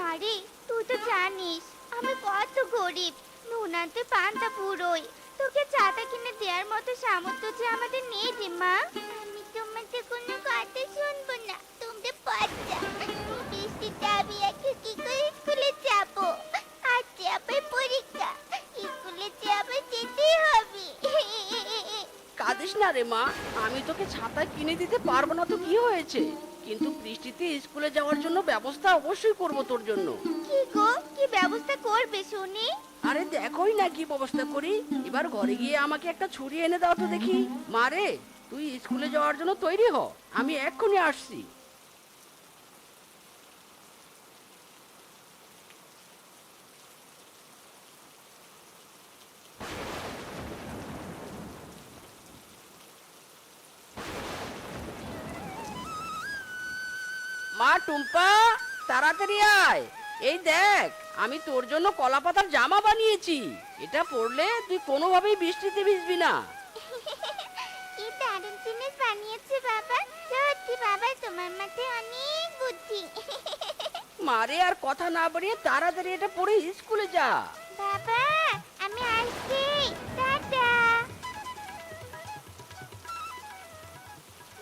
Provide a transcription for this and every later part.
মারে, তুই তো জানিস আমি কত গরিব, নুন আনতে পান্তা পুরোই। তোকে ছাতা কিনে দেওয়ার মতো সামর্থ্য যে আমাদের নেই রে মা। আমি তোমাদের কোনো কথা শুনবো না, তোমরা বাচ্চা। বৃষ্টিতে আমি একা কি করে স্কুলে যাবো? আজ আবার পরীক্ষা, স্কুলে যে আবার যেতেই হবে। কাঁদিস না রে মা, আমি তোকে ছাতা কিনে দিতে পারবো না তো কি হয়েছে, কিন্তু বৃষ্টিতে স্কুলে যাওয়ার জন্য ব্যবস্থা অবশ্যই করব তোর জন্য। কি গো, কি ব্যবস্থা করবে শুনি? আরে দেখোই না কি ব্যবস্থা করি। এবার ঘরে গিয়ে আমাকে একটা ছুরি এনে দাও তো দেখি। মা রে, তুই স্কুলে যাওয়ার জন্য তৈরি হ, আমি এক্ষুনি আসছি। মা টুম্পা, তাড়াতাড়ি আয়। এই দেখ, আমি তোর জন্য কলা পাতার জামা বানিয়েছি। এটা পরলে তুই কোনোভাবেই বৃষ্টিতে ভিজবি না। কি দারুণ জিনিস বানিয়েছে বাবা, সত্যি বাবা তোমার মাথায় অনেক বুদ্ধি। মারে আর কথা না বাড়িয়ে তাড়াতাড়ি এটা পরে স্কুলে যা। বাবা আমি আসছি, টাটা।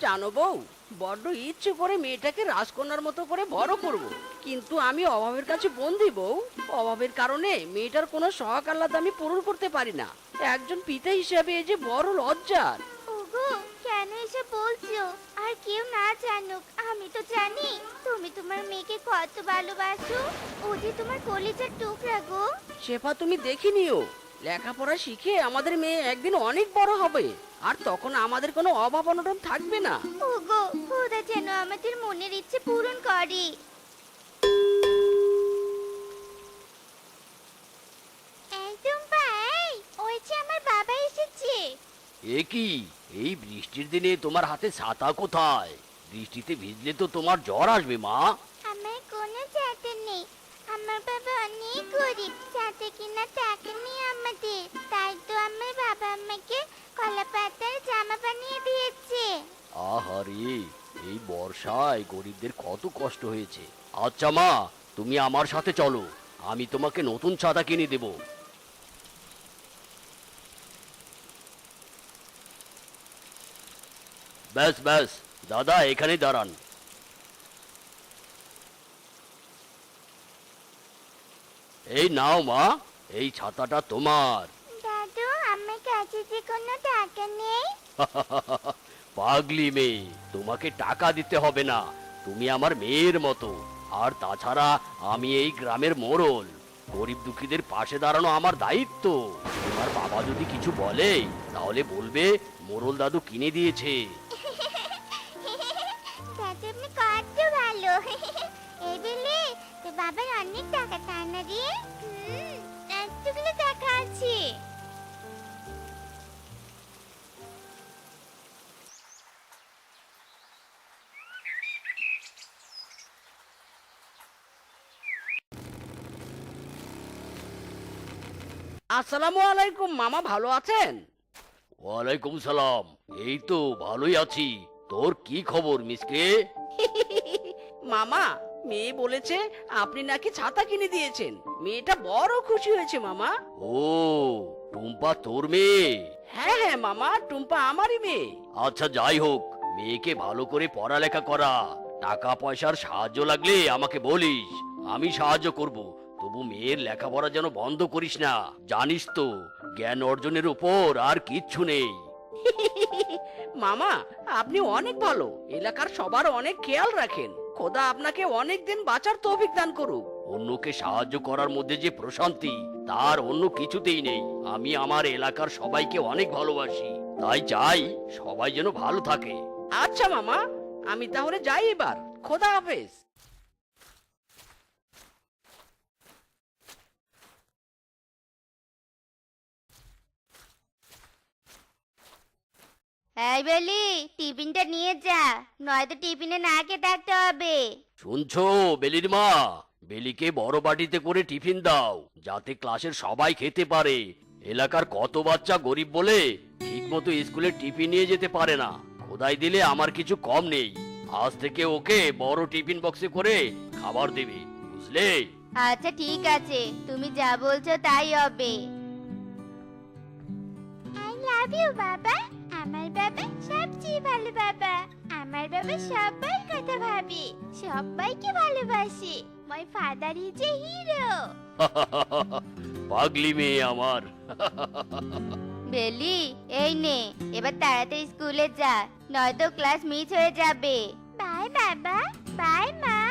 জানো বউ, বড্ড ইচ্ছে করে মেয়েটাকে রাজকন্যার মতো করে বড় করব, কিন্তু আমি অভাবের কাছে বন্দি বউ। অভাবের কারণে মেয়েটার কোনো শখ আহ্লাদ আমি পূরণ করতে পারি না। একজন পিতা হিসেবে এই যে বড় লজ্জার। ওগো, কেন এসে বলছো? আর কেউ না জানুক, আমি তো জানি তুমি তোমার মেয়েকে কত ভালোবাসো। ও যে তোমার কলিজার টুকরা গো। শেফা, তুমি দেখিনিও, লেখাপড়া শিখে আমাদের মেয়ে একদিন অনেক বড় হবে, আর তখন আমাদের কোনো অভাব অনটন থাকবে না। ওগো, খোদা যেন আমাদের মনের ইচ্ছে পূরণ করে। একদম ভাই, ওই যে আমার বাবা এসেছে। এ কি, এই বৃষ্টির দিনে তোমার হাতে ছাতা কোথায়? বৃষ্টিতে ভিজলে তো তোমার জ্বর আসবে মা। আমার কোনো ছাতা নেই, আমার বাবা অনেক গরিব, ছাতা কিনা টাকা নেই আমাদের, তাই তো আমার বাবা আমাকে কলা পাতার জামা বানিয়ে দিয়েছে। আহারে, এই বর্ষায় গরিবদের কত কষ্ট হয়েছে। আচ্ছা মা, তুমি আমার সাথে চলো, আমি তোমাকে নতুন ছাতা কিনে দেব। ব্যাস ব্যাস, দাদা এখানে দাঁড়ান। এই নাও মা, এই ছাতাটা তোমার। দাদু, আমার কাছে যে কোনো টাকা নেই। পাগলি মেয়ে, তোমাকে টাকা দিতে হবে না, তুমি আমার মেয়ের মতো। আর তাছাড়া আমি এই গ্রামের মোড়ল, গরিব দুঃখীদের পাশে দাঁড়ানো আমার দায়িত্ব। তোমার বাবা যদি কিছু বলে তাহলে বলবে মোড়ল দাদু কিনে দিয়েছে। দাদু আপনি কত ভালো। এই বলে তো বাবার অনেক টাকা, তাই না রে? এতগুলো টাকা আছে। আসসালামু আলাইকুম মামা, ভালো আছেন? ওয়ালাইকুম সালাম, এই তো ভালোই আছি। তোর কি খবর মিসকে? মামা, মেয়ে বলেছে আপনি নাকি ছাতা কিনে দিয়েছেন। মেয়েটা বড় খুশি হয়েছে মামা। ও, টুম্পা তোর মেয়ে? হ্যাঁ হ্যাঁ মামা, টুম্পা আমারই মেয়ে। আচ্ছা যাই হোক, মেয়েকে ভালো করে পড়ালেখা করা। টাকা পয়সার সাহায্য লাগলে আমাকে বলিস, আমি সাহায্য করব। তবু মেয়ের লেখাপড়া যেন বন্ধ করিস না, জানিস তো জ্ঞান অর্জনের উপর আর কিচ্ছু নেই। মামা, আপনি অনেক ভালো, এলাকার সবার অনেক খেয়াল রাখেন। খোদা আপনাকে অনেক দিন বাঁচার তৌফিক দান করুক। অন্যকে সাহায্য করার মধ্যে যে প্রশান্তি, তার অন্য কিছুতেই নেই। আমি আমার এলাকার সবাইকে অনেক ভালোবাসি, তাই চাই সবাই যেন ভালো থাকে। আচ্ছা মামা, আমি তাহলে যাই এবার। খোদা হাফেজ। এই বলি, টিফিনটা নিয়ে যা, নয়তো টিফিনে না খেয়ে থাকতে হবে। শুনছো বেলির মা, বেলিকে বড় বাটিতে করে টিফিন দাও, যাতে ক্লাসের সবাই খেতে পারে। এলাকার কত বাচ্চা গরিব বলে ঠিক মতো স্কুলে টিফিন নিয়ে যেতে পারে না। খোদাই দিলে আমার কিছু কম নেই, আজ থেকে ওকে বড় টিফিন বক্সে করে খাবার দেবে, বুঝলে? বুঝলে? আচ্ছা ঠিক আছে, তুমি যা বলছো তাই হবে। আই লাভ ইউ বাবা। আমার বাবা সবচেয়ে ভালো বাবা। আমার বাবা সবার কথা ভাবে, সবাইকে ভালোবাসে। My father is a hero. পাগলি মেয়ে আমার। বেলি, এই নে, এবার তাড়াতাড়ি স্কুলে যা, নয়তো ক্লাস মিস হয়ে যাবে। বাই বাবা, বাই মা।